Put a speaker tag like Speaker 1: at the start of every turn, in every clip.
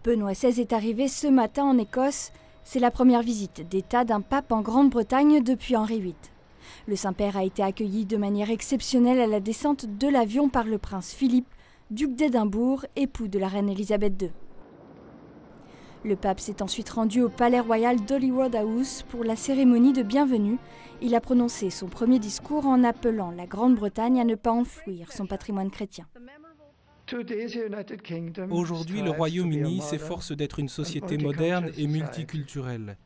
Speaker 1: Benoît XVI est arrivé ce matin en Écosse. C'est la première visite d'État d'un pape en Grande-Bretagne depuis Henri VIII. Le Saint-Père a été accueilli de manière exceptionnelle à la descente de l'avion par le prince Philippe, duc d'Édimbourg, époux de la reine Elisabeth II. Le pape s'est ensuite rendu au palais royal d'Holyrood House pour la cérémonie de bienvenue. Il a prononcé son premier discours en appelant la Grande-Bretagne à ne pas enfouir son patrimoine chrétien.
Speaker 2: Aujourd'hui, le Royaume-Uni s'efforce d'être une société moderne et multiculturelle.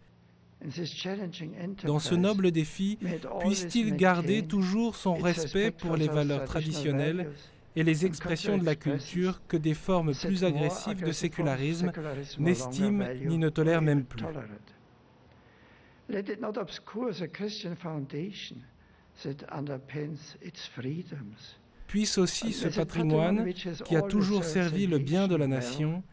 Speaker 2: Dans ce noble défi, puisse-t-il garder toujours son respect pour les valeurs traditionnelles et les expressions de la culture que des formes plus agressives de sécularisme n'estiment ni ne tolèrent même plus. Puisse aussi ce patrimoine, qui a toujours servi le bien de la nation,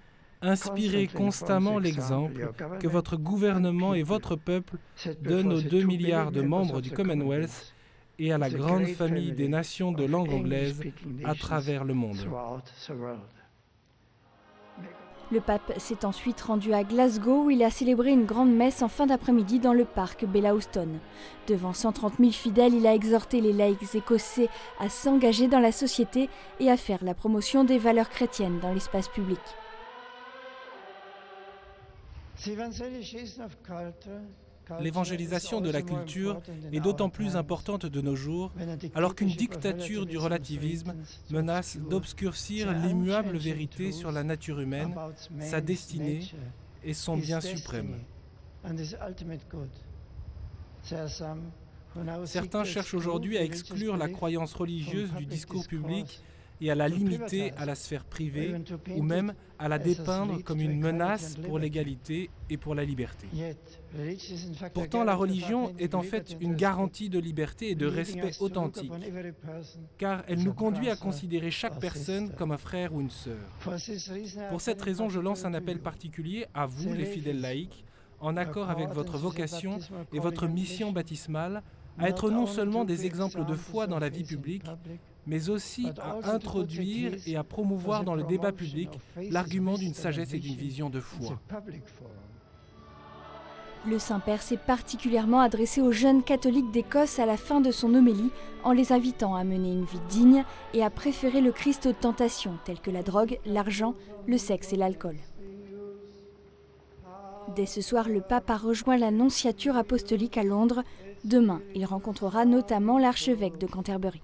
Speaker 2: inspirer constamment l'exemple que votre gouvernement et votre peuple donnent aux 2 milliards de membres du Commonwealth et à la grande famille des nations de langue anglaise à travers le monde.
Speaker 1: Le pape s'est ensuite rendu à Glasgow où il a célébré une grande messe en fin d'après-midi dans le parc Bellahouston. Devant 130 000 fidèles, il a exhorté les laïcs écossais à s'engager dans la société et à faire la promotion des valeurs chrétiennes dans l'espace public.
Speaker 2: L'évangélisation de la culture est d'autant plus importante de nos jours, alors qu'une dictature du relativisme menace d'obscurcir l'immuable vérité sur la nature humaine, sa destinée et son bien suprême. Certains cherchent aujourd'hui à exclure la croyance religieuse du discours public et à la limiter à la sphère privée, ou même à la dépeindre comme une menace pour l'égalité et pour la liberté. Pourtant, la religion est en fait une garantie de liberté et de respect authentique, car elle nous conduit à considérer chaque personne comme un frère ou une sœur. Pour cette raison, je lance un appel particulier à vous, les fidèles laïcs, en accord avec votre vocation et votre mission baptismale, à être non seulement des exemples de foi dans la vie publique, mais aussi à introduire et à promouvoir dans le débat public l'argument d'une sagesse et d'une vision de foi.
Speaker 1: Le Saint-Père s'est particulièrement adressé aux jeunes catholiques d'Écosse à la fin de son homélie en les invitant à mener une vie digne et à préférer le Christ aux tentations telles que la drogue, l'argent, le sexe et l'alcool. Dès ce soir, le pape a rejoint la nonciature apostolique à Londres. Demain, il rencontrera notamment l'archevêque de Canterbury.